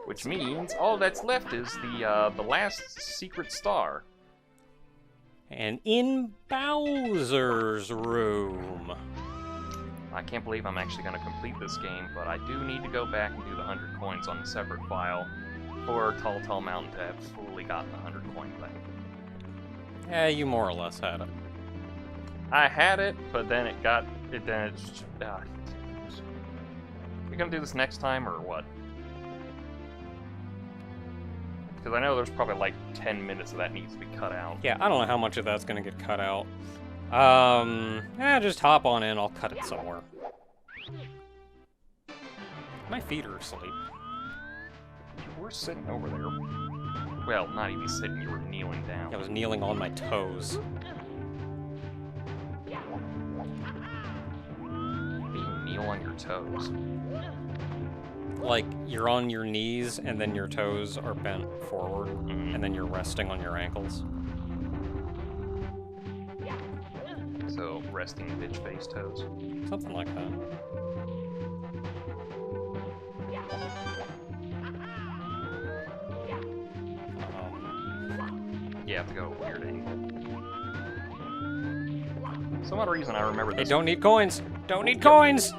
Which means all that's left is the last secret star. And in Bowser's room. I can't believe I'm actually going to complete this game, but I do need to go back and do the 100 coins on a separate file for Tall Tall Mountain to have fully gotten the 100 coin thing. Yeah, you more or less had it. I had it, but then it got... You're gonna do this next time, or what? Because I know there's probably like 10 minutes of that needs to be cut out. Yeah, I don't know how much of that's gonna get cut out. Just hop on in, I'll cut it somewhere. My feet are asleep. You were sitting over there. Well, not even sitting, you were kneeling down. I was kneeling on my toes. You kneel on your toes. Like, you're on your knees, and then your toes are bent forward, and then you're resting on your ankles. So, resting bitch face toes. Something like that. You have to go a weird angle. For some odd reason, I remember this. Hey, don't need coins! Don't need coins!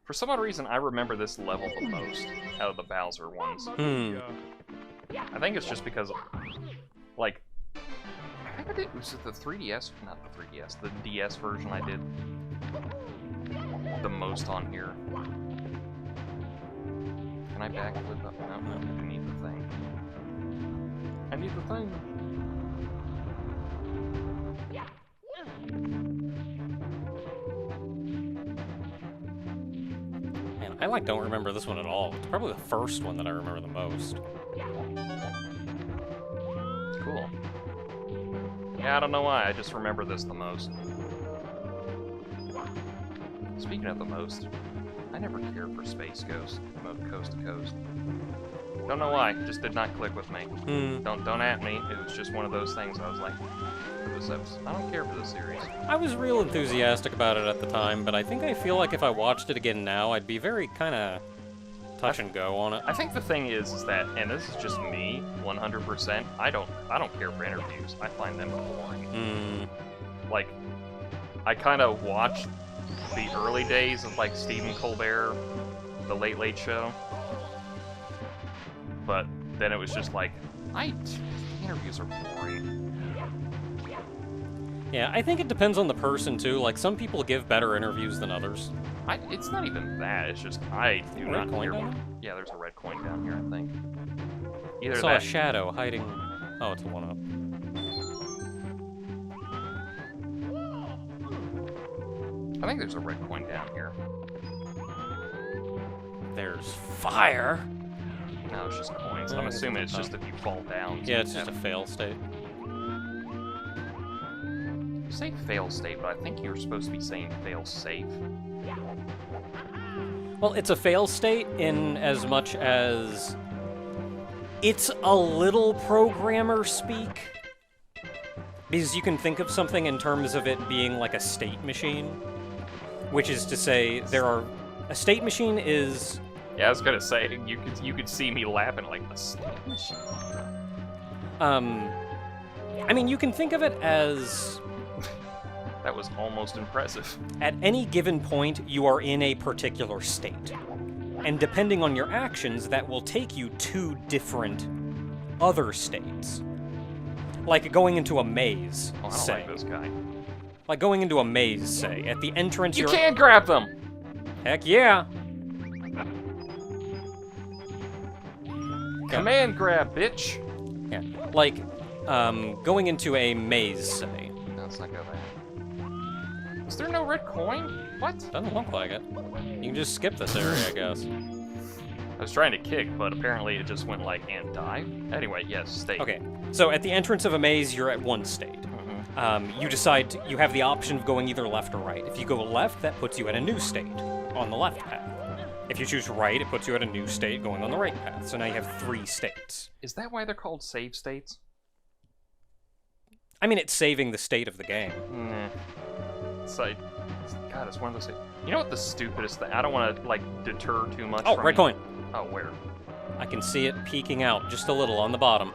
For some odd reason, I remember this level the most out of the Bowser ones. I think it's just because, like, I think it was the 3DS, not the 3DS, the DS version I did the most on here. Can I backflip up? No, I need the thing. I need the thing. Man, I like don't remember this one at all. It's probably the first one that I remember the most. Cool. Yeah, I don't know why, I just remember this the most. Speaking of the most, I never cared for Space Ghost, Coast to Coast. Don't know why, just did not click with me. Don't at me, it was just one of those things I was like, I don't care for this series. I was real enthusiastic about it at the time, but I feel like if I watched it again now, I'd be very kind of touch and go on it. I think the thing is that, and this is just me, 100%, I don't care for interviews. I find them boring. Like, I kind of watched the early days of, like, Stephen Colbert, The Late Late Show, but then it was just like, interviews are boring. Yeah, I think it depends on the person, too. Like, some people give better interviews than others. It's not even that, it's just, I do not coin care. down there? Yeah, there's a red coin down here, I think. Either I saw that... a shadow hiding... Oh, it's a 1-up. I think there's a red coin down here. There's fire! No, it's just coins. I'm assuming it's just if you fall down. Yeah, it's just a fail state. You say fail state, but I think you're supposed to be saying fail safe. Well, it's a fail state in as much as it's a little programmer speak. Because you can think of something in terms of it being like a state machine. Which is to say, a state machine is... Yeah, I was gonna say, you could see me laughing like, a state machine? I mean, you can think of it as... That was almost impressive. At any given point, you are in a particular state. And depending on your actions, that will take you to different other states. Like going into a maze, Oh, I don't say. like this guy. Like going into a maze, say. At the entrance, You you're... can't grab them! Heck yeah! Command grab, bitch! Yeah. Like, going into a maze, say. No, let's not go there. Is there no red coin? What? Doesn't look like it. You can just skip this area, I guess. I was trying to kick, but apparently it just went like, and dive? Anyway, yes, state. Okay, so at the entrance of a maze, you're at one state. You decide, you have the option of going either left or right. If you go left, that puts you at a new state, on the left path. If you choose right, it puts you at a new state going on the right path. So now you have 3 states. Is that why they're called save states? I mean, it's saving the state of the game. Nah. It's like, God, it's one of those things. You know what the stupidest thing? I don't want to, like, deter too much Oh, from red you. coin. Oh, where? I can see it peeking out just a little on the bottom.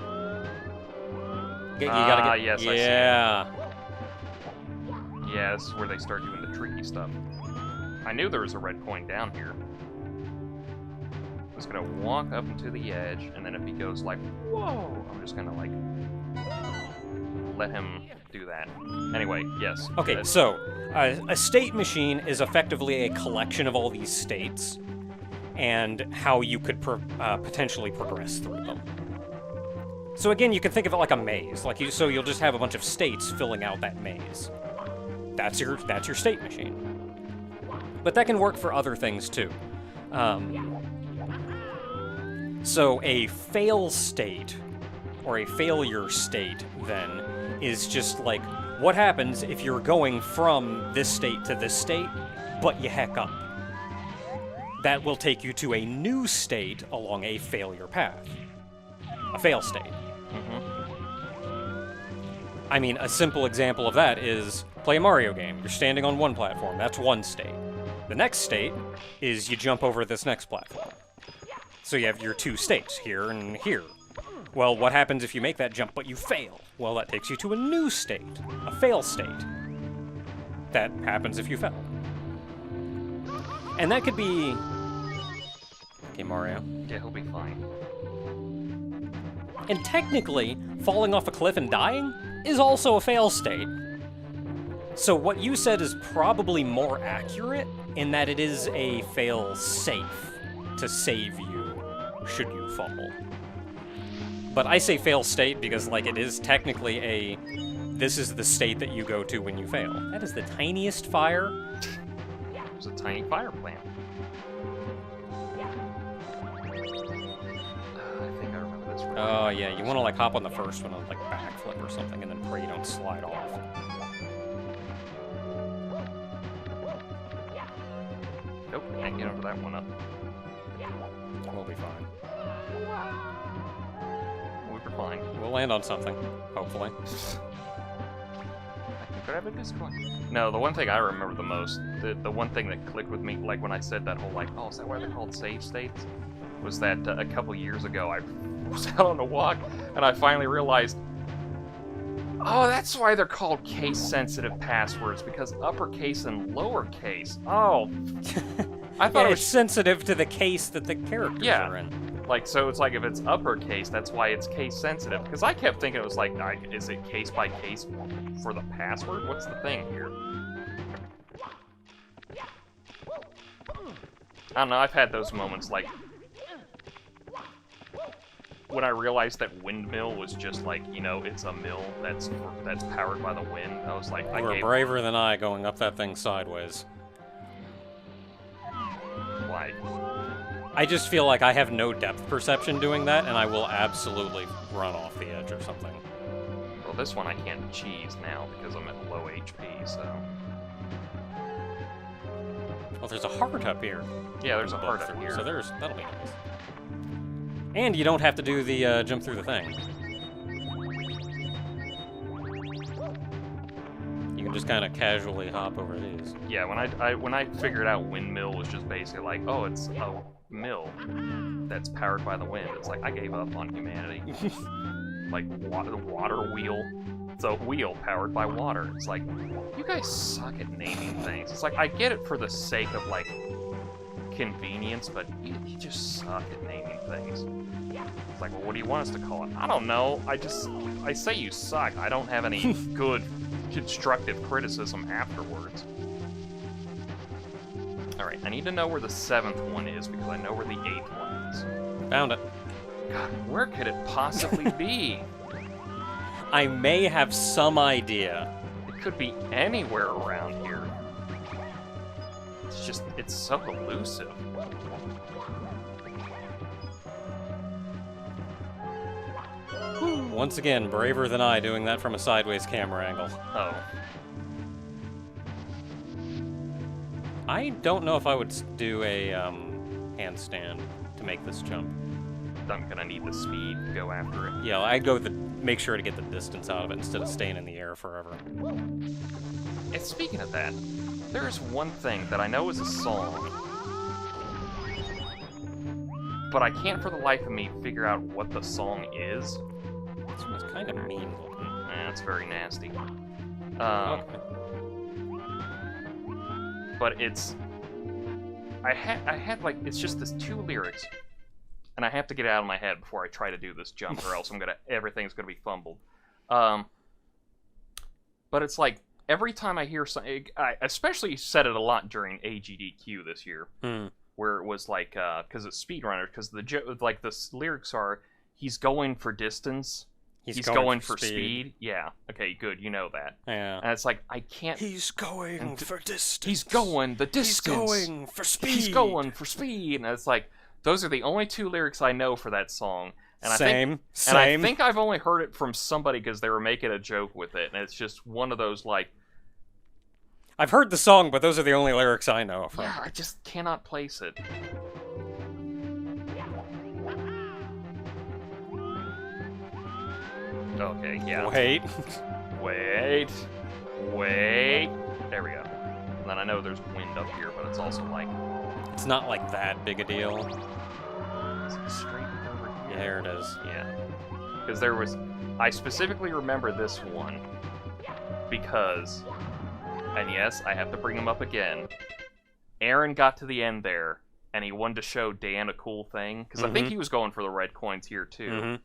You gotta get... yes, I see it. Yeah. Yeah, this is where they start doing the tricky stuff. I knew there was a red coin down here. I'm just gonna walk up into the edge, and then if he goes like, whoa, I'm just gonna like let him do that. Anyway, yes. Okay, so a state machine is effectively a collection of all these states and how you could potentially progress through them. So again, you can think of it like a maze. So you'll just have a bunch of states filling out that maze. That's your state machine. But that can work for other things too. So a fail state, or a failure state, then, is just like, what happens if you're going from this state to this state, but you heck up? That will take you to a new state along a failure path. A fail state. I mean, a simple example of that is, play a Mario game. You're standing on one platform, that's one state. The next state is you jump over this next platform. So you have your two states, here and here. Well, what happens if you make that jump but you fail? Well, that takes you to a new state, a fail state. That happens if you fail. And that could be... Okay, Mario. Yeah, he'll be fine. And technically, falling off a cliff and dying is also a fail state. So what you said is probably more accurate in that it is a fail safe to save you should you fall. But I say fail state because, like, it is technically this is the state that you go to when you fail. That is the tiniest fire. There's a tiny fire plant. I think I remember this. Oh, yeah, you want to, like, hop on the first one and, like, backflip or something and then pray you don't slide off. Nope, can't get over that one up. We'll be fine. We'll be fine. We'll land on something, hopefully. Could I have a Discord? No, the one thing I remember the most, the one thing that clicked with me, like when I said that whole like, oh, is that why they're called save states? Was that a couple years ago I was out on a walk and I finally realized, oh, that's why they're called case-sensitive passwords, because uppercase and lowercase. Oh, I thought Yeah, it it's was sensitive to the case that the characters are in. like, so it's like if it's uppercase, that's why it's case-sensitive. Because I kept thinking it was like, is it case by case for the password? What's the thing here? I don't know, I've had those moments like when I realized that windmill was just like, you know, it's a mill that's powered by the wind. I was like, You were braver than I going up that thing sideways. Why? I just feel like I have no depth perception doing that, and I will absolutely run off the edge or something. Well, this one I can't cheese now because I'm at low HP, so... Well, there's a heart up here. Yeah, there's a heart up here. So that'll be nice. And you don't have to do the jump through the thing. You can just kind of casually hop over these. Yeah, when I figured out windmill was just basically like, oh, it's a mill that's powered by the wind. It's like I gave up on humanity. Like the water wheel. It's a wheel powered by water. It's like, you guys suck at naming things. It's like I get it for the sake of like convenience, but you just suck at naming things. It's like, well, what do you want us to call it? I don't know. I say you suck. I don't have any good constructive criticism afterwards. Alright, I need to know where the 7th one is because I know where the 8th one is. Found it. God, where could it possibly be? I may have some idea. It could be anywhere around here. It's just, it's so elusive. Once again, braver than I doing that from a sideways camera angle. Oh. I don't know if I would do a handstand to make this jump. I'm gonna need the speed to go after it. Yeah, I'd go make sure to get the distance out of it instead of staying in the air forever. And speaking of that, there is one thing that I know is a song but I can't for the life of me figure out what the song is. This one's kind of mean looking. Yeah, it's very nasty. Okay. But it's... I had like, it's just this 2 lyrics, and I have to get it out of my head before I try to do this jump, or else everything's gonna be fumbled. But it's like, every time I hear something, I especially said it a lot during AGDQ this year, where it was like, because it's speedrunners, because the lyrics are, he's going for distance, he's going for speed. Yeah, okay, good, you know that. Yeah. And it's like, I can't... He's going for distance. He's going the distance. He's going for speed. He's going for speed. And it's like, those are the only 2 lyrics I know for that song. And Same. I think I've only heard it from somebody because they were making a joke with it. And it's just one of those, like... I've heard the song, but those are the only lyrics I know from. Yeah, I just cannot place it. Okay, yeah. Wait. Wait. There we go. And then I know there's wind up here, but it's also like... It's not like that big a deal. Is it straight over here? Yeah, there it is. Yeah. Because there was... I specifically remember this one because... And yes, I have to bring him up again. Aaron got to the end there, and he wanted to show Dan a cool thing. Because I think he was going for the red coins here, too.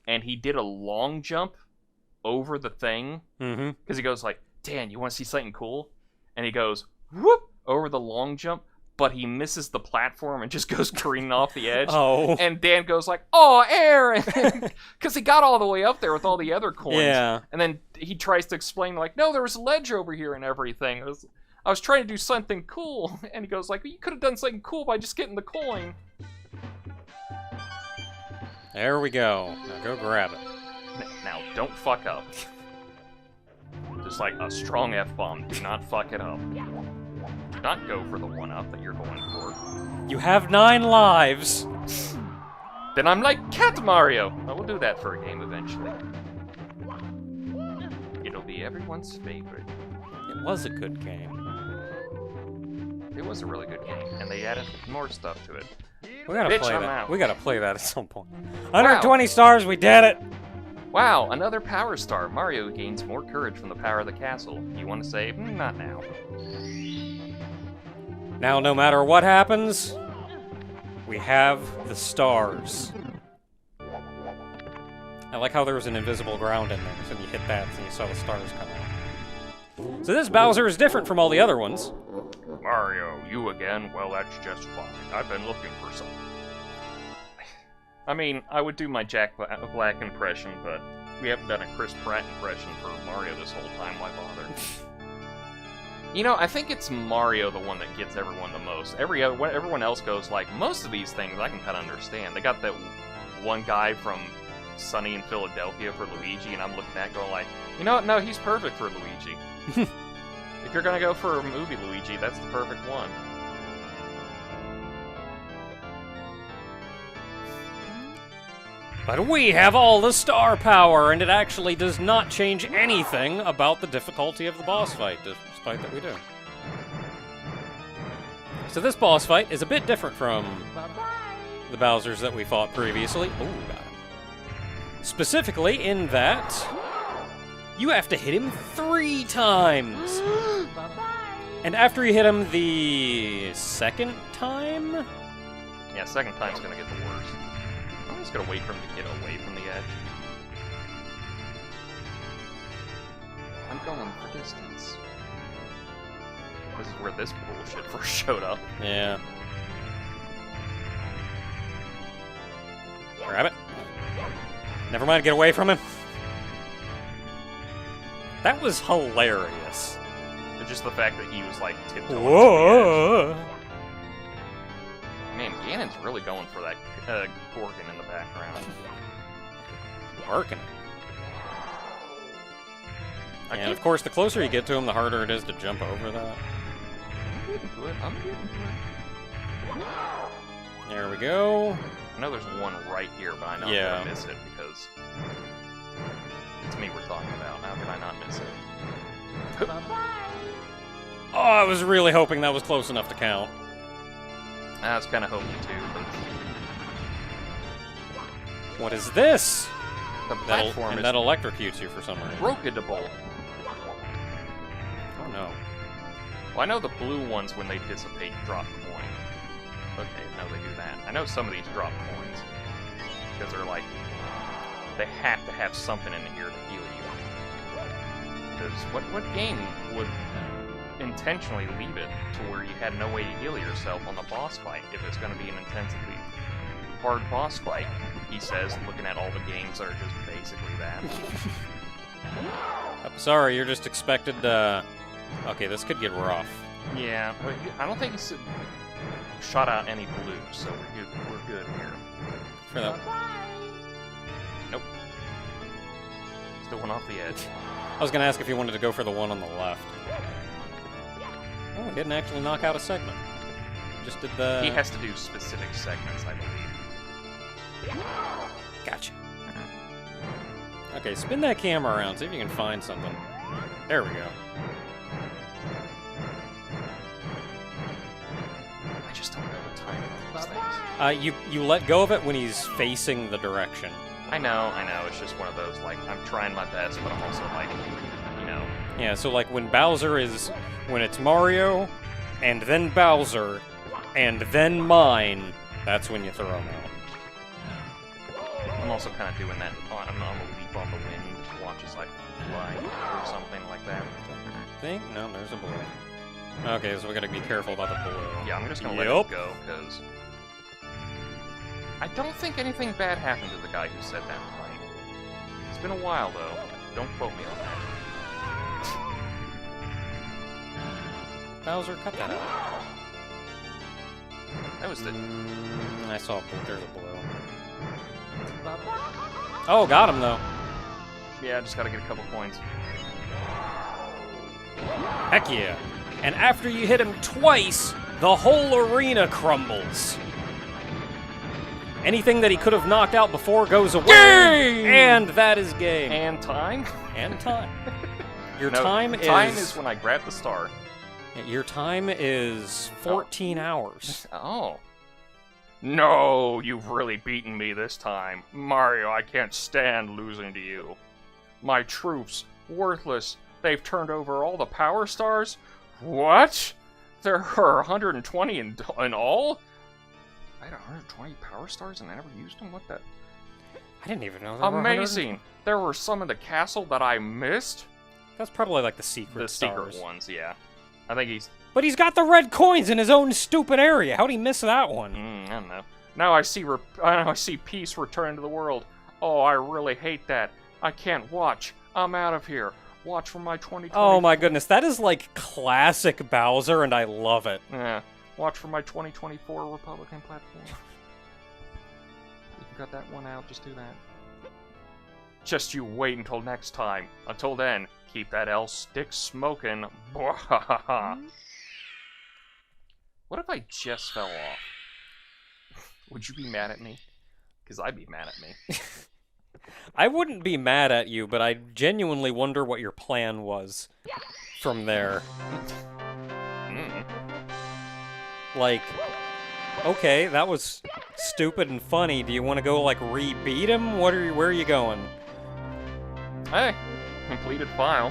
And he did a long jump over the thing. Because he goes like, Dan, you want to see something cool? And he goes, whoop, over the long jump. But he misses the platform and just goes careening off the edge. Oh. And Dan goes like, oh, Aaron! Because he got all the way up there with all the other coins. Yeah. And then he tries to explain, like, no, there was a ledge over here and everything. I was trying to do something cool. And he goes like, well, you could have done something cool by just getting the coin. There we go. Now go grab it. Now, don't fuck up. Just like a strong F-bomb. Do not fuck it up. Do not go for the one-up that you're going for. You have 9 lives. Then I'm like Cat Mario. I will do that for a game eventually. It'll be everyone's favorite. It was a good game. It was a really good game, and they added more stuff to it. We gotta Bitch, play I'm that. out. We gotta play that at some point. 120 stars, we did it! Wow, another power star. Mario gains more courage from the power of the castle. You want to save? Not now. Now, no matter what happens, we have the stars. I like how there was an invisible ground in there, so when you hit that, and you saw the stars come out. So this Bowser is different from all the other ones. Mario, you again? Well, that's just fine. I've been looking for something. I mean, I would do my Jack Black impression, but we haven't done a Chris Pratt impression for Mario this whole time. Why bother? You know, I think it's Mario the one that gets everyone the most. Everyone else goes like, most of these things I can kind of understand. They got that one guy from Sunny in Philadelphia for Luigi, and I'm looking at going like, you know what? No, he's perfect for Luigi. If you're gonna go for a movie Luigi, that's the perfect one. But we have all the star power, and it actually does not change anything about the difficulty of the boss fight, despite that we do. So this boss fight is a bit different from the Bowsers that we fought previously. Oh, got him. Specifically in that you have to hit him 3 times. And after you hit him the second time? Yeah, second time's gonna get the worst. I'm just gonna wait for him to get away from the edge. I'm going for distance. This is where this bullshit first showed up. Yeah. Grab it. Never mind, get away from him. That was hilarious. It's just the fact that he was like tiptoeing. Whoa! Man, Ganon's really going for that Gorgon in the background. Working. And I of course, the closer you get to him, the harder it is to jump over that. I'm getting to it. There we go. I know there's one right here, but I know I'm gonna miss it because it's me we're talking about. How can I not miss it? Oh, I was really hoping that was close enough to count. I was kind of hoping too, but What is this? The platform is that electrocutes you for some reason. rocketable. Oh no. Well, I know the blue ones, when they dissipate, drop coin. Okay, no, they do that. I know some of these drop coins. Because they're like... They have to have something in here to heal you. Because what game would intentionally leave it to where you had no way to heal yourself on the boss fight if it's going to be an intensively hard boss fight? He says, looking at all the games that are just basically that. I'm sorry, you're just expected to... Okay, this could get rough. Yeah, but I don't think he's shot out any blues, so we're good here. For that. Nope. Still one off the edge. I was gonna ask if you wanted to go for the one on the left. Oh, he didn't actually knock out a segment. Just did the... He has to do specific segments, I believe. Gotcha. Okay, spin that camera around, see if you can find something. There we go. I just don't know the timing of these things. You let go of it when he's facing the direction. I know. It's just one of those, like, I'm trying my best, but I'm also like, you know. Yeah, so like when when it's Mario, and then Bowser, and then mine, that's when you throw him out. I'm also kind of doing that. I'm on a leap on the wind, watch as I fly, or something like that. I think? No, there's a blue. Okay, so we gotta be careful about the blue. Yeah, I'm just gonna let it go, because I don't think anything bad happened to the guy who said that line. It's been a while, though. Don't quote me on that. Bowser, cut that out. That was the... I saw there's a blue. Oh, got him, though. Yeah, I just gotta get a couple coins. Heck yeah. And after you hit him twice, the whole arena crumbles. Anything that he could have knocked out before goes away. Game! And that is game. And time? And time. Your No, time Time is when I grab the star. Your time is 14 hours. Oh. No, you've really beaten me this time. Mario, I can't stand losing to you. My troops, worthless. They've turned over all the power stars? What? There are 120 in all? I had 120 power stars and I never used them? What the? I didn't even know that. Amazing! There were some in the castle that I missed? That's probably like the secret The stars. secret ones, yeah. I think he's... But he's got the red coins in his own stupid area. How'd he miss that one? I don't know. Now I see peace return to the world. Oh, I really hate that. I can't watch. I'm out of here. Watch for my 2020. Oh my goodness, that is like classic Bowser, and I love it. Yeah. Watch for my 2024 Republican platform. You got that one out, just do that. Just you wait until next time. Until then, keep that L stick smoking. What if I just fell off? Would you be mad at me? Because I'd be mad at me. I wouldn't be mad at you, but I genuinely wonder what your plan was from there. Like, okay, that was stupid and funny. Do you want to go, like, re-beat him? Where are you going? Hey, completed file.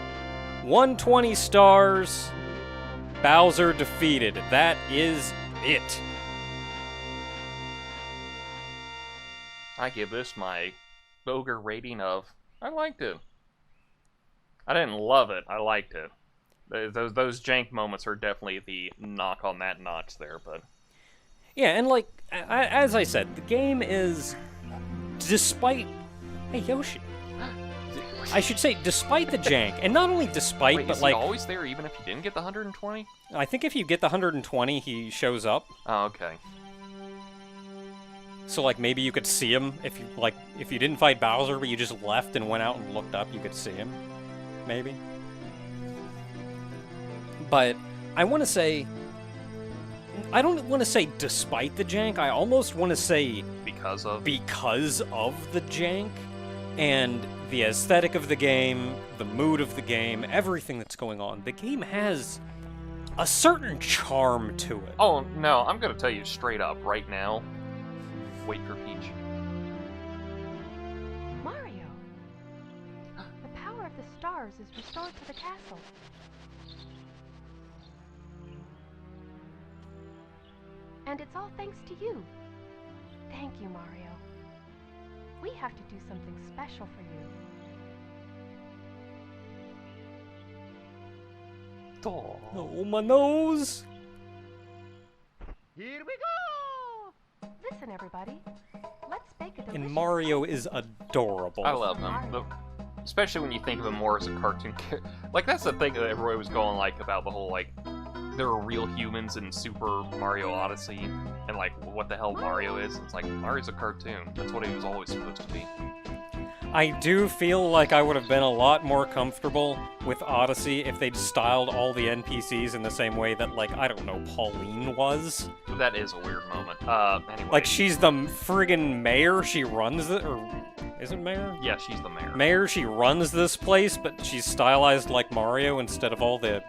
120 stars. Bowser defeated. That is it. I give this my Boger rating of, I liked it. I didn't love it, I liked it. Those jank moments are definitely the knock on that notch there, but... Yeah, and like, as I said, the game is, despite... Hey, Yoshi. I should say, despite the jank, and not only despite, Wait, but is like... he always there even if you didn't get the 120? I think if you get the 120, he shows up. Oh, okay. So, like, maybe you could see him if you didn't fight Bowser, but you just left and went out and looked up, you could see him. Maybe. But I want to say... I don't want to say despite the jank, I almost want to say... Because of the jank, and the aesthetic of the game, the mood of the game, everything that's going on. The game has a certain charm to it. Oh, no, I'm gonna tell you straight up right now. Wait for Peach. stars is restored to the castle. And it's all thanks to you. Thank you, Mario. We have to do something special for you. Oh, my nose! Here we go! Listen, everybody. Let's bake a delicious And Mario is adorable. I love him. Especially when you think of him more as a cartoon character. Like, that's the thing that everybody was going, like, about the whole, like, there are real humans in Super Mario Odyssey, and, like, what the hell Mario is. It's like, Mario's a cartoon. That's what he was always supposed to be. I do feel like I would have been a lot more comfortable with Odyssey if they'd styled all the NPCs in the same way that, like, I don't know, Pauline was. But that is a weird moment. Anyway. Like, she's the friggin' mayor, she runs it, or... Is it mayor? Yeah, she's the mayor. Mayor, she runs this place, but she's stylized like Mario instead of all the...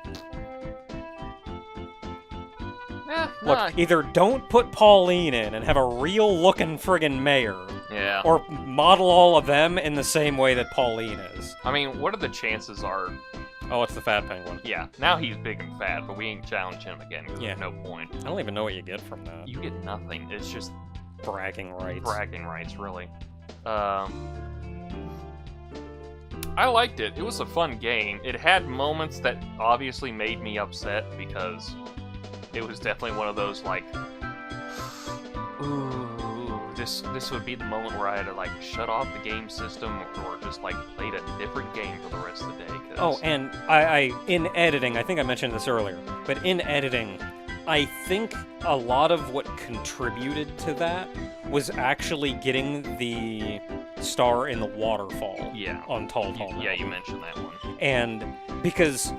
Look, either don't put Pauline in and have a real-looking friggin' mayor, yeah. or model all of them in the same way that Pauline is. I mean, what are the chances are... Oh, it's the fat penguin. Yeah, now he's big and fat, but we ain't challenging him again, because Yeah. there's no point. I don't even know what you get from that. You get nothing. It's just Bragging rights. bragging rights, really. I liked it. It was a fun game. It had moments that obviously made me upset, because it was definitely one of those, like, ooh, this would be the moment where I had to, like, shut off the game system or just, like, played a different game for the rest of the day. Oh, and I in editing, I think I mentioned this earlier, but in editing, I think a lot of what contributed to that was actually getting the star in the waterfall Yeah. on Tall Tall Yeah, you Mountain. mentioned that one. And because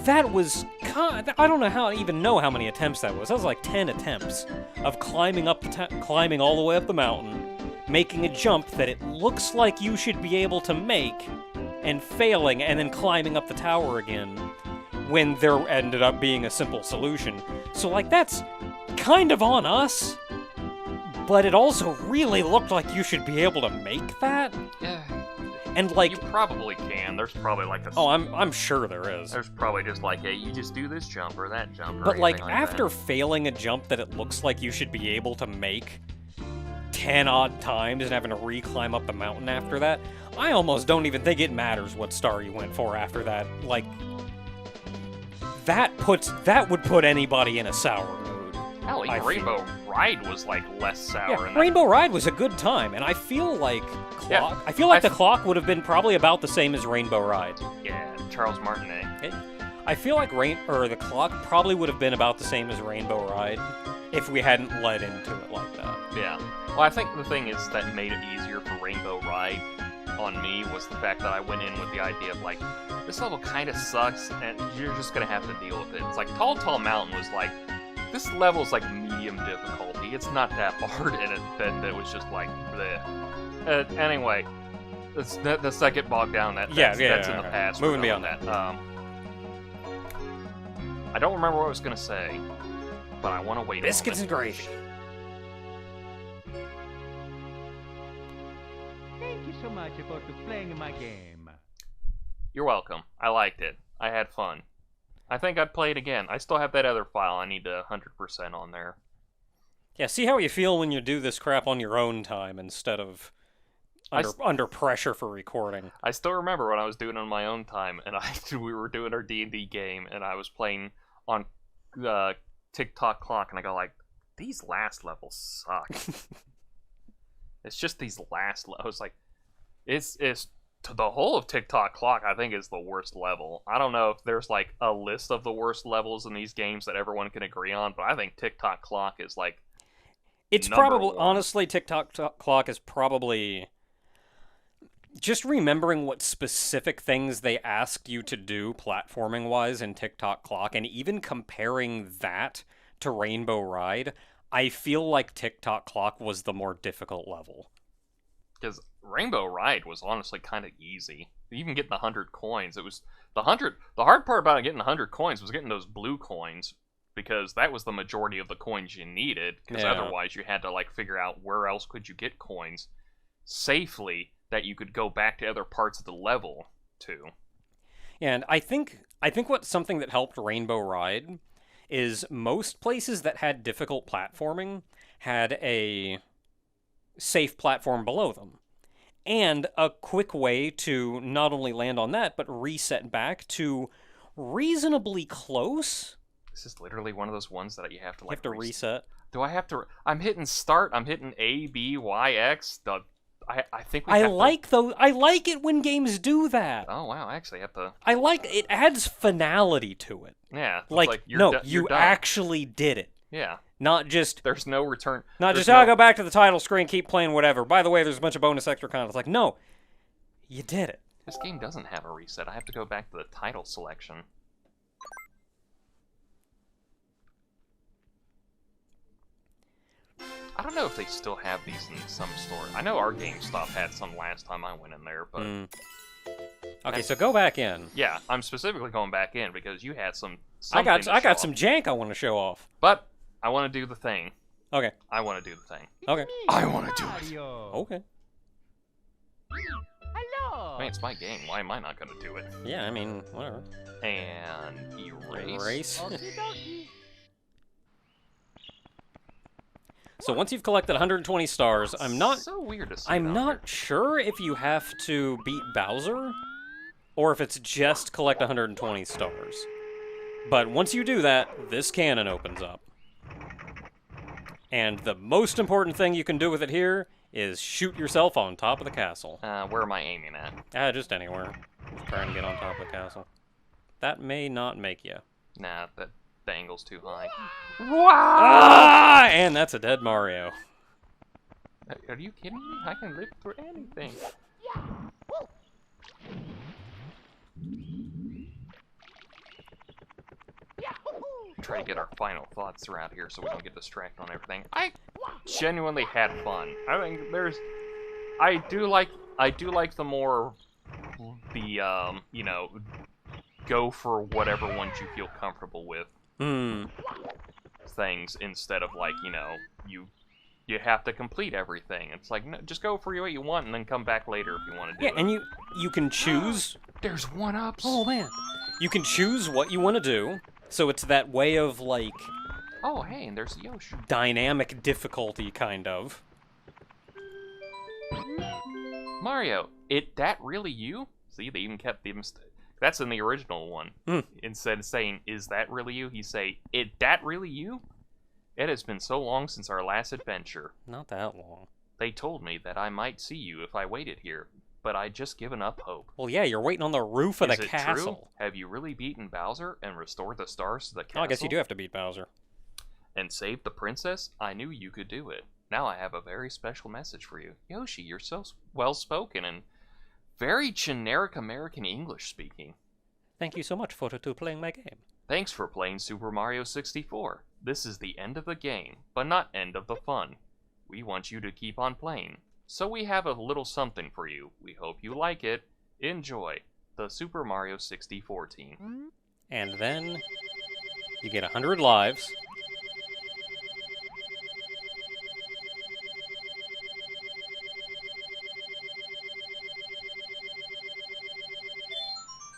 that was, I don't even know how many attempts that was. That was like 10 attempts of climbing climbing all the way up the mountain, making a jump that it looks like you should be able to make, and failing, and then climbing up the tower again, when there ended up being a simple solution. So, like, that's kind of on us, but it also really looked like you should be able to make that. Yeah. And, like... You probably can. There's probably, like, a... Oh, I'm sure there is. There's probably just, like, hey, you just do this jump or that jump or But, like, anything after that. failing a jump that it looks like you should be able to make 10 odd times and having to re-climb up the mountain after that, I almost don't even think it matters what star you went for after that. Like, that would put anybody in a sour mood. Hell, I Rainbow Ride was, like, less sour. Yeah, in that. Rainbow Ride was a good time, and I feel like Yeah, the clock would have been probably about the same as Rainbow Ride. Yeah, Charles Martinet. I feel like the clock probably would have been about the same as Rainbow Ride if we hadn't led into it like that. Yeah. Well, I think the thing is that made it easier for Rainbow Ride on me was the fact that I went in with the idea of, like, this level kind of sucks, and you're just gonna have to deal with it. It's like, Tall Tall Mountain was like, this level's like medium difficulty. It's not that hard, and that was just like, bleh. Anyway, the second bog down, that's in the past. Moving We're done beyond with that. I don't remember what I was gonna say, but I want to wait. Biscuits and gravy. Thank you so much for playing my game. You're welcome. I liked it. I had fun. I think I'd play it again. I still have that other file I need to 100% on there. Yeah, see how you feel when you do this crap on your own time instead of under pressure for recording. I still remember when I was doing it on my own time, and we were doing our D&D game, and I was playing on TikTok Clock, and I go like, these last levels suck. It's just these last levels. I was like, it's to the whole of TikTok Clock, I think, is the worst level. I don't know if there's like a list of the worst levels in these games that everyone can agree on, but I think TikTok Clock is like it's number probably one. Honestly, TikTok Clock is probably just remembering what specific things they asked you to do platforming wise in TikTok Clock, and even comparing that to Rainbow Ride, I feel like TikTok Clock was the more difficult level. Because Rainbow Ride was honestly kind of easy. Even getting the 100 coins, it was the hard part about getting the 100 coins was getting those blue coins, because that was the majority of the coins you needed, because otherwise you had to like figure out where else could you get coins safely that you could go back to other parts of the level to. And I think what something that helped Rainbow Ride is most places that had difficult platforming had a safe platform below them. And a quick way to not only land on that, but reset back to reasonably close. This is literally one of those ones that you have to You like have to reset. Do I have to? I'm hitting start. I'm hitting A, B, Y, X. I think we I have like those. I like it when games do that. Oh wow! I actually have to. I like it. Adds finality to it. Yeah. It's Like, you're no, you're you done. actually did it. Yeah. Not just There's no return. Not there's just, oh, no, go back to the title screen, keep playing whatever. By the way, there's a bunch of bonus extra content. It's like, no, you did it. This game doesn't have a reset. I have to go back to the title selection. I don't know if they still have these in some store. I know our GameStop had some last time I went in there, but Okay, so go back in. yeah, I'm specifically going back in because you had some. I got something to show some off. jank I want to show off. But I want to do the thing. Okay. I want to do the thing. Okay. I want to do it. Mario. Okay. Hello. I mean, it's my game. Why am I not going to do it? Yeah, I mean, whatever. And erase. Erase. Okie dokie. So once you've collected 120 stars, I'm not So weird to see. I'm it on not sure if you have to beat Bowser or if it's just collect 120 stars. But once you do that, this cannon opens up. And the most important thing you can do with it here is shoot yourself on top of the castle. here. Where am I aiming at? Just anywhere. Just trying to get on top of the castle. That may not make you. Nah, the angle's too high. Ah! And that's a dead Mario. Are you kidding me? I can live through anything. Try to get our final thoughts around here so we don't get distracted on everything. I genuinely had fun. I think I do like the more you know, go for whatever ones you feel comfortable with things instead of like, you know, you have to complete everything. It's like, no, just go for what you want and then come back later if you want to do Yeah, it. and you can choose. There's one-ups. Oh man, you can choose what you want to do. So it's that way of like Oh, hey, and there's Yoshi. dynamic difficulty kind of. Mario, that really you? See, they even kept the mistake. That's in the original one. Instead of saying, is that really you? He say, that really you? It has been so long since our last adventure. Not that long. They told me that I might see you if I waited here, but I'd just given up hope. Well, yeah, you're waiting on the roof of Is the it castle. true? Have you really beaten Bowser and restored the stars to the castle? Oh, I guess you do have to beat Bowser. And saved the princess? I knew you could do it. Now I have a very special message for you. Yoshi, you're so well-spoken and very generic American English speaking. Thank you so much for playing my game. Thanks for playing Super Mario 64. This is the end of the game, but not end of the fun. We want you to keep on playing. So we have a little something for you. We hope you like it. Enjoy. The Super Mario 64 team. And then you get 100 lives.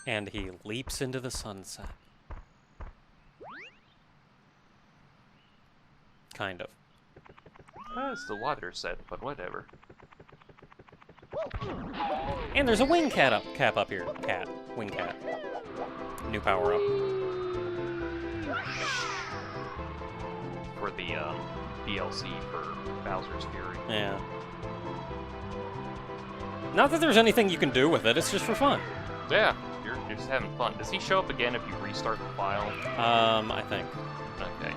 And he leaps into the sunset. Kind of. It's the water set, but whatever. And there's a wing cap up here. Wing cat. New power up. For the DLC for Bowser's Fury. Yeah. Not that there's anything you can do with it, it's just for fun. Yeah, you're just having fun. Does he show up again if you restart the file? I think. Okay.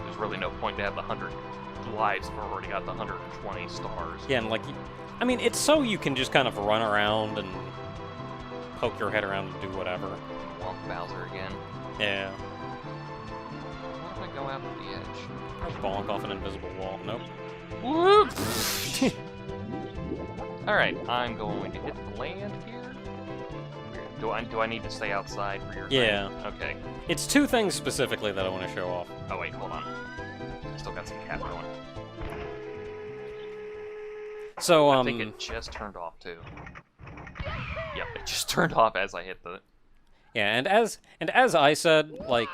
There's really no point to have the 100 lives if I've already got the 120 stars. Yeah, and like, I mean, it's so you can just kind of run around and poke your head around and do whatever. Womp Bowser again. Yeah. What if I go out to the edge? Bonk off an invisible wall. Nope. Whoop! Alright, I'm going to hit the land here. Do I need to stay outside for your Yeah. thing? Okay. It's two things specifically that I want to show off. Oh wait, hold on. I still got some cap going. So, I think it just turned off, too. Yep, it just turned off as I hit the... yeah, and as I said, like,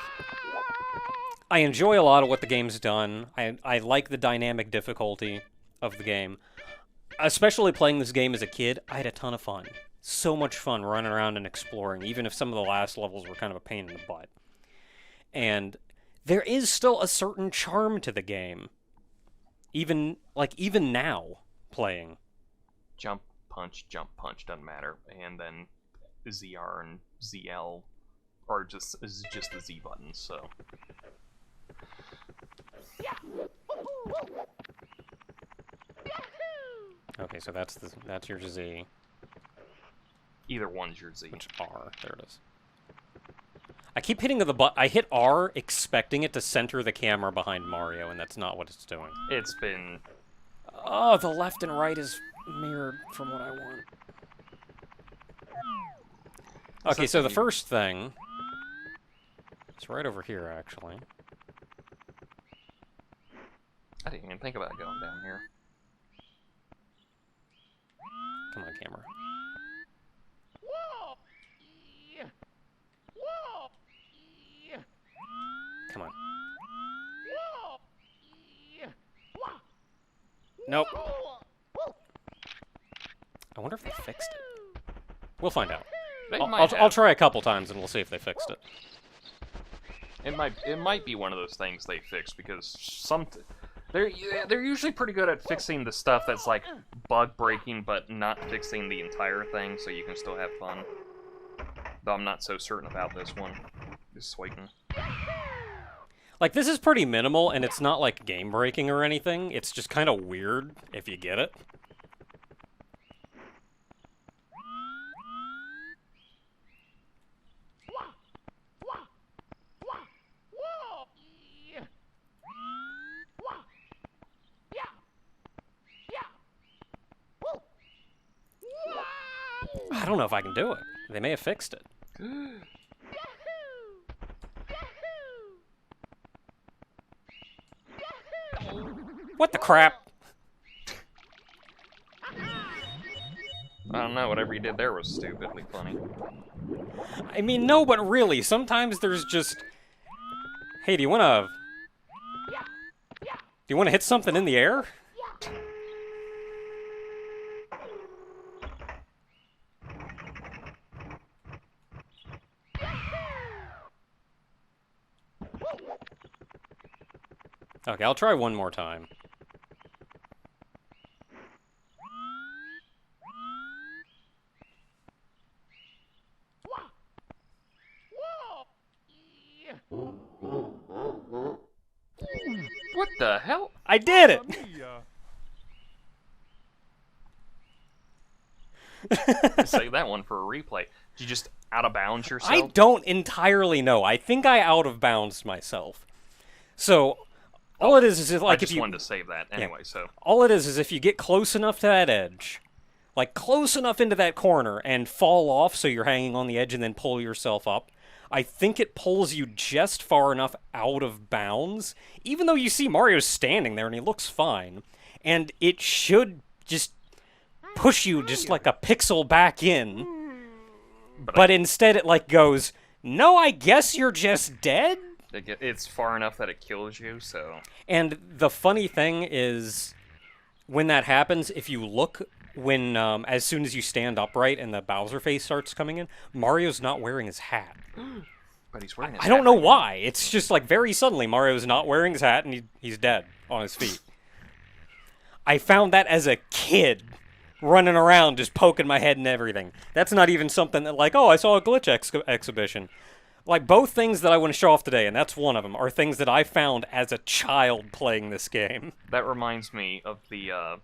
I enjoy a lot of what the game's done. I like the dynamic difficulty of the game. Especially playing this game as a kid, I had a ton of fun. So much fun running around and exploring, even if some of the last levels were kind of a pain in the butt. And there is still a certain charm to the game. Even now, playing. Jump, punch, doesn't matter. And then ZR and ZL are just the Z buttons, so... Okay, so that's your Z. Either one's your Z. Which R? There it is. I keep hitting the button. I hit R expecting it to center the camera behind Mario, and that's not what it's doing. It's been... Oh, the left and right is mirrored from what I want. Okay, so the first thing... It's right over here, actually. I didn't even think about going down here. Come on, camera. Come on. Nope. I wonder if they fixed it. We'll find out. I'll try a couple times and we'll see if they fixed it. It might be one of those things they fixed because they're usually pretty good at fixing the stuff that's like bug breaking, but not fixing the entire thing, so you can still have fun. Though I'm not so certain about this one. This Suikoden. Like, this is pretty minimal, and it's not like game breaking or anything. It's just kind of weird if you get it. I don't know if I can do it. They may have fixed it. What the crap? I don't know, whatever you did there was stupidly funny. I mean, no, but really, sometimes there's just... Hey, do you wanna hit something in the air? Okay, I'll try one more time. What the hell? I did it! Save that one for a replay. Did you just out of bounds yourself? I don't entirely know. I think I out of bounds myself. So, all it is like I just if you wanted to save that anyway, so... All it is if you get close enough to that edge, like close enough into that corner and fall off so you're hanging on the edge and then pull yourself up, I think it pulls you just far enough out of bounds, even though you see Mario standing there and he looks fine, and it should just push you just like a pixel back in, but instead it like goes, no, I guess you're just dead? It's far enough that it kills you, so... And the funny thing is, when that happens, if you look when, as soon as you stand upright and the Bowser face starts coming in, Mario's not wearing his hat. But he's wearing his I hat don't know right why. It's just like very suddenly Mario's not wearing his hat and he's dead on his feet. I found that as a kid, running around just poking my head and everything. That's not even something that like, oh, I saw a glitch exhibition. Like, both things that I want to show off today, and that's one of them, are things that I found as a child playing this game. That reminds me of the,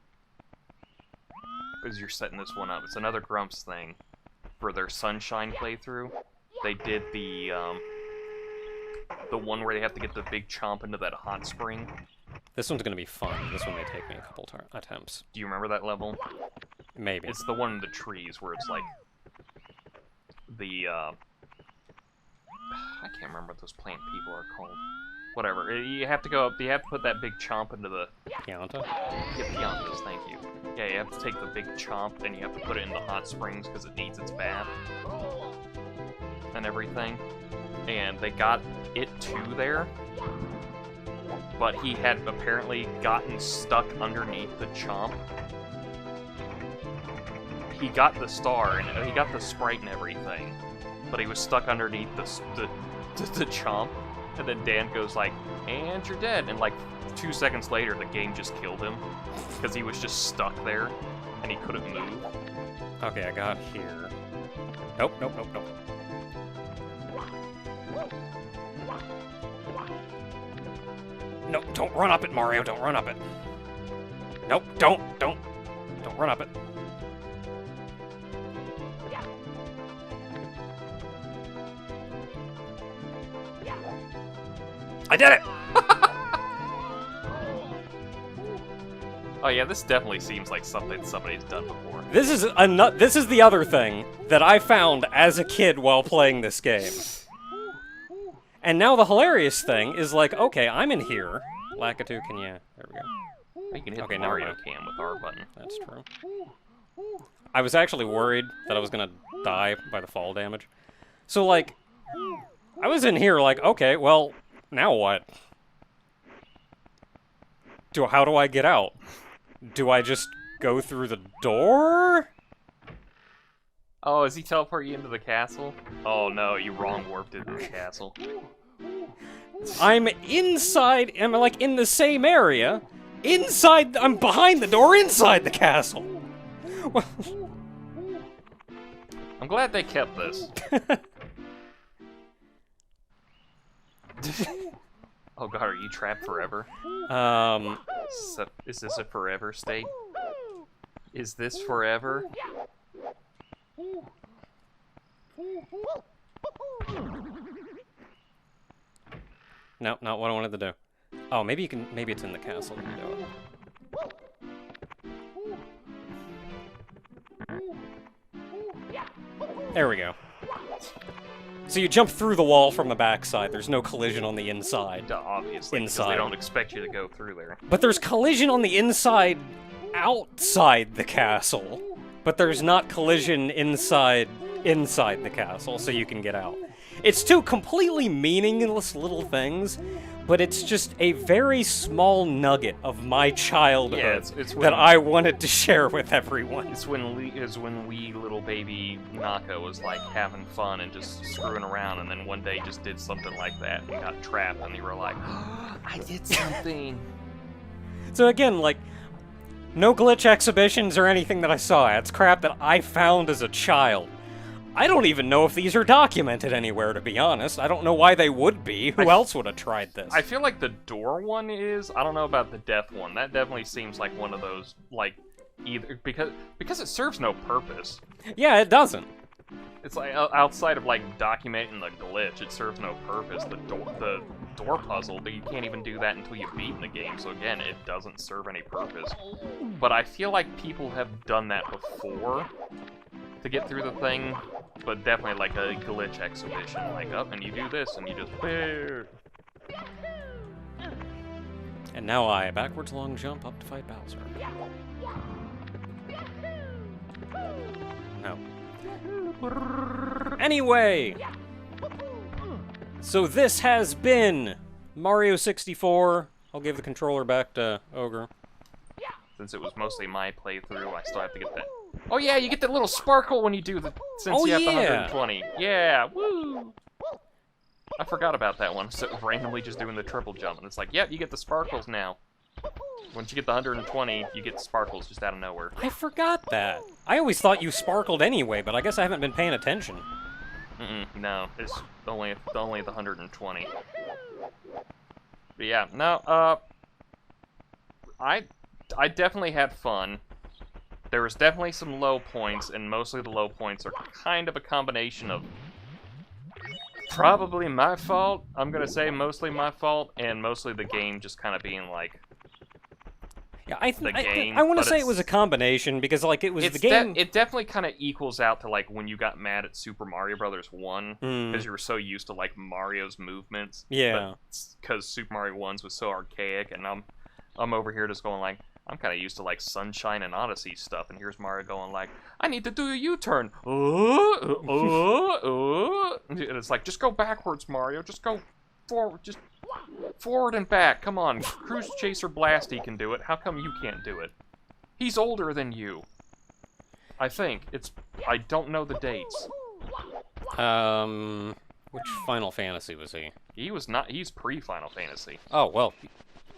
as you're setting this one up, it's another Grumps thing. For their Sunshine playthrough, they did the one where they have to get the big chomp into that hot spring. This one's going to be fun. This one may take me a couple attempts. Do you remember that level? Maybe. It's the one in the trees where it's like, I can't remember what those plant people are called. whatever. You have to go up. You have to put that big chomp into the. Pianta? Yeah, Piantas, thank you. Yeah, you have to take the big chomp and you have to put it in the hot springs because it needs its bath and everything. And they got it to there, but he had apparently gotten stuck underneath the chomp. He got the star and he got the sprite and everything, but he was stuck underneath the chomp. And then Dan goes like, "And you're dead." And like 2 seconds later, the game just killed him because he was just stuck there and he couldn't move. Okay, I got here. Nope, nope, nope, nope. No, don't run up it, Mario. Don't run up it. Nope, don't run up it. I did it! Oh yeah, this definitely seems like something somebody's done before. This is the other thing that I found as a kid while playing this game. And now the hilarious thing is like, okay, I'm in here. Lakitu, can you... There we go. You can hit Okay, the never Mario mind. cam with R button. That's true. I was actually worried that I was gonna die by the fall damage. So, like, I was in here like, okay, well, now what? How do I get out? Do I just go through the door? Oh, is he teleporting you into the castle? Oh no, you wrong warped into the castle. I'm inside, am I like in the same area? Inside, I'm behind the door inside the castle! Well, I'm glad they kept this. Oh god, are you trapped forever? Is this a forever state? Is this forever? no, not what I wanted to do. Oh, maybe you can, maybe it's in the castle you can do it. There we go. So you jump through the wall from the backside. There's no collision on the inside. Duh, obviously, because Inside. they don't expect you to go through there. But there's collision on the inside outside the castle. But there's not collision inside the castle, so you can get out. It's two completely meaningless little things, but it's just a very small nugget of my childhood Yeah, it's when- that I wanted to share with everyone. It's when wee little baby Naka was like having fun and just screwing around, and then one day just did something like that and got trapped, and you were like, "I did something." So again, like, no glitch exhibitions or anything that I saw. It's crap that I found as a child. I don't even know if these are documented anywhere, to be honest. I don't know why they would be. Who else would have tried this? I feel like the door one is. I don't know about the death one. That definitely seems like one of those, like, either because it serves no purpose. Yeah, it doesn't. It's like outside of like documenting the glitch, it serves no purpose. The door puzzle, but you can't even do that until you've beaten the game. So again, it doesn't serve any purpose. But I feel like people have done that before to get through the thing, but definitely like a glitch exhibition, like up and you do this and you just. And now I backwards long jump up to fight Bowser. No. Anyway, so this has been Mario 64. I'll give the controller back to Ogre. Since it was mostly my playthrough, I still have to get that. Oh yeah, you get that little sparkle when you do the. Since Oh, you have the yeah. 120. Yeah, woo! I forgot about that one. So randomly just doing the triple jump, and it's like, yep, you get the sparkles now. Once you get the 120, you get sparkles just out of nowhere. I forgot that. I always thought you sparkled anyway, but I guess I haven't been paying attention. No, it's only the 120. But yeah, no, I definitely had fun. There was definitely some low points, and mostly the low points are kind of a combination of probably my fault. I'm gonna say mostly my fault, and mostly the game just kind of being like, Yeah, the game. I want to but say it it's- was a combination because like it was it's the game. it definitely kind of equals out to like when you got mad at Super Mario Brothers 1 Mm. because you were so used to like Mario's movements. Yeah. Because Super Mario 1's was so archaic, and I'm over here just going like, I'm kind of used to like Sunshine and Odyssey stuff, and here's Mario going like, I need to do a U-turn. And it's like, just go backwards, Mario. Just go forward. Just forward and back. Come on, Cruise Chaser Blasty can do it. How come you can't do it? He's older than you. I think it's. I don't know the dates. Which Final Fantasy was he? He was not. He's pre-Final Fantasy. Oh well,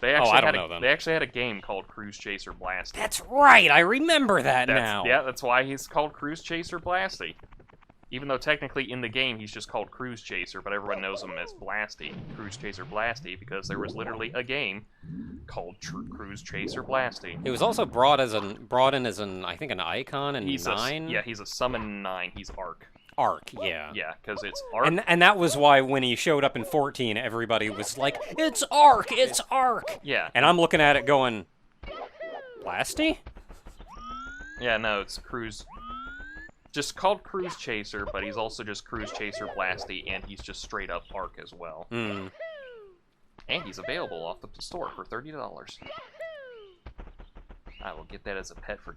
They actually I don't had know then. They actually had a game called Cruise Chaser Blasty. that's right. I remember that now. Yeah, that's why he's called Cruise Chaser Blasty. Even though technically in the game he's just called Cruise Chaser, but everyone knows him as Blasty, Cruise Chaser Blasty, because there was literally a game called Cruise Chaser Blasty. It was also brought in as an I think an icon in He's 9. he's a summon 9. He's Arc. Arc, yeah. Yeah, because it's Arc. And that was why when he showed up in 14, everybody was like, "It's Arc, it's Arc." Yeah. And I'm looking at it going, "Blasty?" Yeah, no, it's Cruise. Just called Cruise Chaser, but he's also just Cruise Chaser Blasty, and he's just straight up Arc as well. Hmm. And he's available off the store for $30. I will get that as a pet for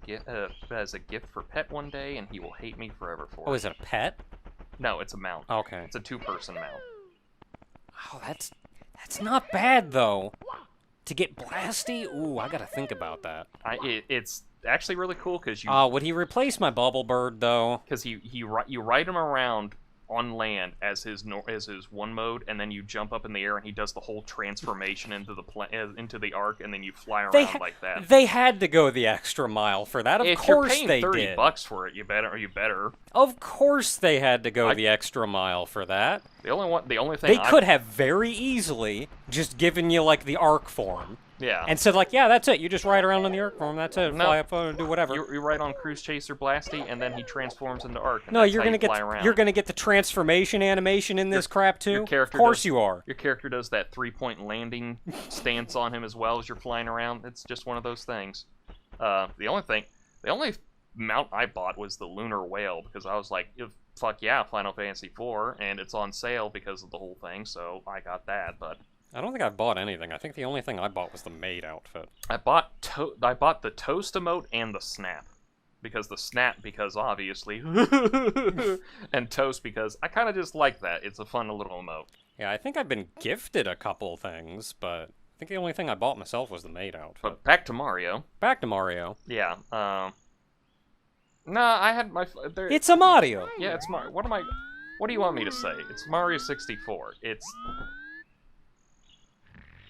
as a gift for pet one day, and he will hate me forever for it. Oh, is it a pet? No, it's a mount. Okay. It's a 2-person mount. Oh, that's not bad though. To get Blasty? Ooh, I gotta think about that. It's actually really cool because you Would he replace my Bubble Bird though? because you ride him around on land as his one mode, and then you jump up in the air and he does the whole transformation into the arc, and then you fly around like that. They had to go the extra mile for that. Of If course you're paying they $30 did. for it, you better. Of course they had to go the extra mile for that. The only thing They could have very easily just given you like the arc form. Yeah. And said like, yeah, that's it. You just ride around in the arc form. That's it. No. Fly up and do whatever. You ride on Cruise Chaser Blasty, and then he transforms into Arc. And No, that's you're how gonna you fly around. you're gonna get the transformation animation in this crap too. Your character Of course does- you are. Your character does that 3-point landing stance on him as well as you're flying around. It's just one of those things. The only mount I bought was the Lunar Whale, because I was like, fuck yeah, Final Fantasy IV, and it's on sale because of the whole thing, so I got that. But I don't think I bought anything. I think the only thing I bought was the maid outfit. I bought the Toast emote and the Snap. Because obviously, and Toast because I kind of just like that. It's a fun little emote. Yeah, I think I've been gifted a couple things, but I think the only thing I bought myself was the maid outfit. But back to Mario. Back to Mario. Yeah. No, I had my. It's a Mario. Yeah, it's Mario. What do you want me to say? It's Mario 64.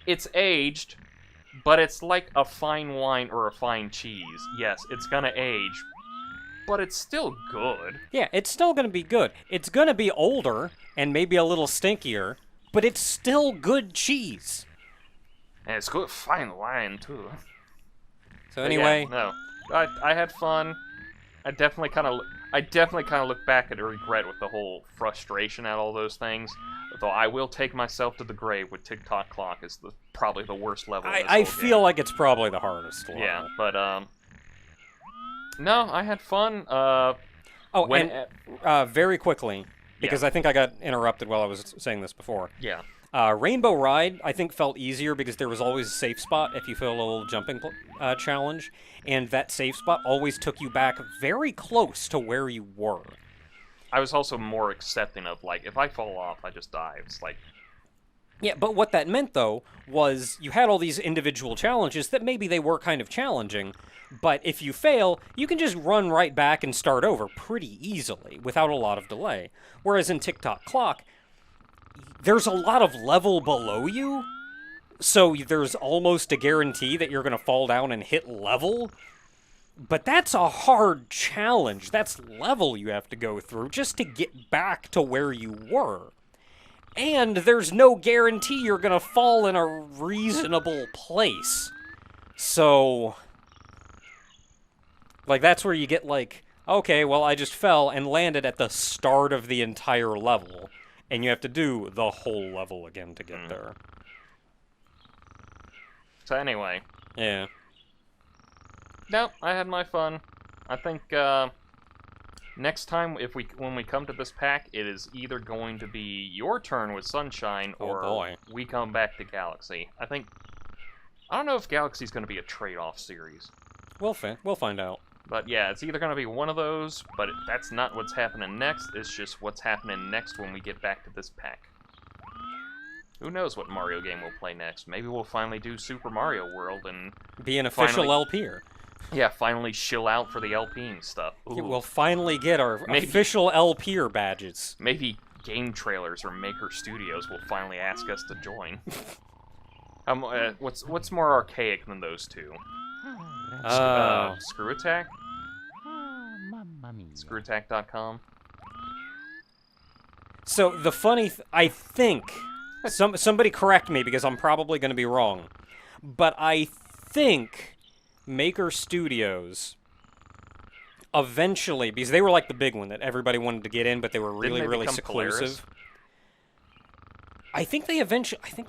It's aged, but it's like a fine wine or a fine cheese. Yes, it's gonna age, but it's still good. Yeah, it's still gonna be good. It's gonna be older and maybe a little stinkier, but it's still good cheese. And it's good fine wine too. So But anyway, yeah, no, I had fun. I definitely kind of look back at a regret with the whole frustration at all those things. Though I will take myself to the grave with Tick-Tock Clock as probably the worst level. in this I whole feel game. like it's probably the hardest level. Yeah, but no, I had fun. Oh, and very quickly, because I think I got interrupted while I was saying this before. Yeah. Rainbow Ride, I think, felt easier because there was always a safe spot if you failed a little jumping challenge, and that safe spot always took you back very close to where you were. I was also more accepting of, like, if I fall off, I just die. It's like... Yeah, but what that meant, though, was you had all these individual challenges that maybe they were kind of challenging, but if you fail, you can just run right back and start over pretty easily, without a lot of delay. Whereas in Tick-Tock Clock, there's a lot of level below you, so there's almost a guarantee that you're going to fall down and hit level. But that's a hard challenge. That's level you have to go through just to get back to where you were. And there's no guarantee you're going to fall in a reasonable place. So, like, that's where you get, like, okay, well, I just fell and landed at the start of the entire level. And you have to do the whole level again to get there. So anyway, Yeah. nope, I had my fun. I think next time, when we come to this pack, it is either going to be your turn with Sunshine, or boy. we come back to Galaxy. I don't know if Galaxy's going to be a trade-off series. We'll find out. But yeah, it's either going to be one of those, but that's not what's happening next. It's just what's happening next when we get back to this pack. Who knows what Mario game we'll play next? Maybe we'll finally do Super Mario World and Be an official LPer. yeah, finally shill out for the LPing stuff. Ooh. We'll finally get our Maybe. official LPer badges. Maybe Game Trailers or Maker Studios will finally ask us to join. What's more archaic than those two? Screw Attack? Mamma mia. ScrewAttack.com? So the funny, I think, somebody correct me because I'm probably going to be wrong, but I think Maker Studios eventually, because they were like the big one that everybody wanted to get in, but they were really, Didn't they really become seclusive. Polaris? I think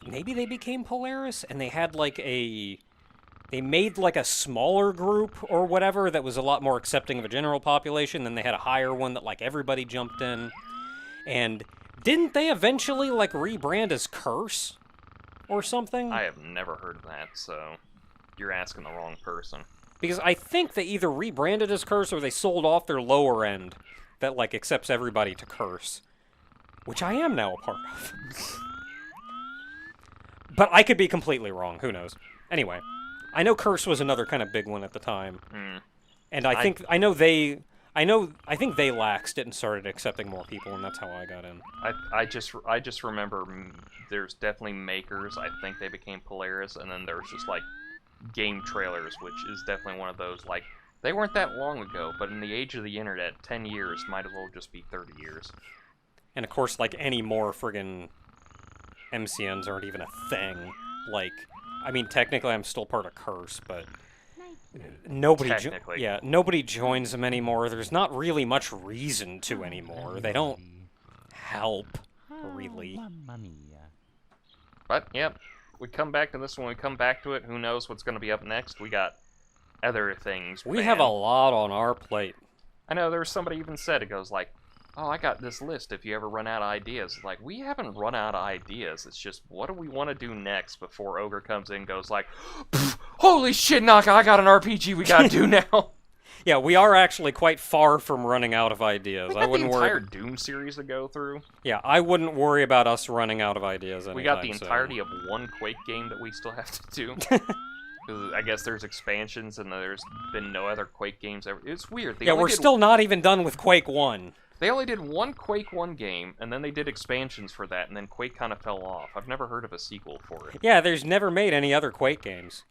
maybe they became Polaris, and they had like they made like a smaller group or whatever that was a lot more accepting of a general population. Then they had a higher one that like everybody jumped in. And didn't they eventually like rebrand as Curse or something? I have never heard of that, so you're asking the wrong person. Because I think they either rebranded as Curse or they sold off their lower end that like accepts everybody to Curse, which I am now a part of. But I could be completely wrong. Who knows? Anyway, I know Curse was another kind of big one at the time, and I think they laxed it and started accepting more people, and that's how I got in. I just remember there's definitely Makers. I think they became Polaris, and then there's just like Game Trailers, which is definitely one of those, like, they weren't that long ago, but in the age of the internet, 10 years might as well just be 30 years. And of course, like, any more friggin' MCNs aren't even a thing. Like, I mean, technically I'm still part of Curse, but nobody nobody joins them anymore. There's not really much reason to anymore. They don't help, really. Mamma mia. But, yep, we come back to this when we come back to it. Who knows what's going to be up next? We got other things. We have a lot on our plate. I know, there was somebody even said, it goes like, oh, I got this list if you ever run out of ideas. Like, we haven't run out of ideas. It's just, what do we want to do next before Ogre comes in and goes like, holy shit, Naka, I got an RPG we gotta do now. Yeah, we are actually quite far from running out of ideas. We got the entire Doom series to go through. Yeah, I wouldn't worry about us running out of ideas anytime We got the soon. entirety of one Quake game that we still have to do. 'Cause I guess there's expansions and there's been no other Quake games ever. It's weird. Yeah, we're still not even done with Quake 1. They only did one Quake 1 game, and then they did expansions for that, and then Quake kind of fell off. I've never heard of a sequel for it. Yeah, there's never made any other Quake games.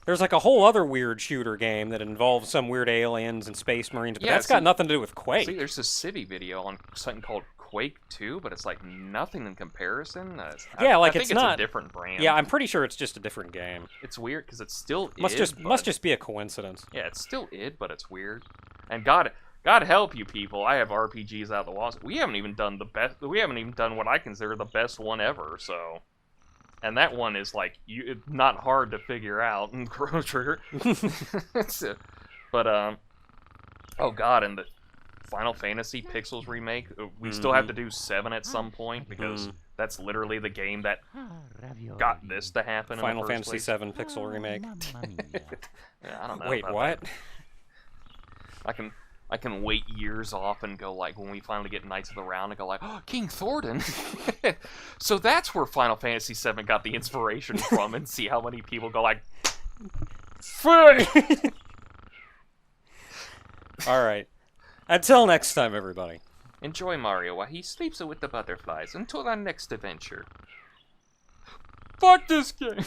There's like a whole other weird shooter game that involves some weird aliens and space marines, but Yeah, that's got nothing to do with Quake. See, there's a Civi video on something called Quake 2, but it's like nothing in comparison. I like, think it's it's not a different brand. Yeah, I'm pretty sure it's just a different game. It's weird because it's still Must id, just be a coincidence. Yeah, it's still id, but it's weird. And God help you people. I have RPGs out the walls. We haven't even done what I consider the best one ever. So, and that one is like it's not hard to figure out in Chrono Trigger. But oh God, and the Final Fantasy Pixels remake, we still have to do 7 at some point because that's literally the game that got this to happen. Final in the first Fantasy place. VII Pixel remake. Mamma mia. Yeah, I don't know. Wait, about what? that. I can wait years off and go like when we finally get Knights of the Round and go like, oh, King Thornton. So that's where Final Fantasy VII got the inspiration from, and see how many people go like, All right. Until next time, everybody. enjoy Mario while he sleeps with the butterflies until our next adventure. Fuck this game.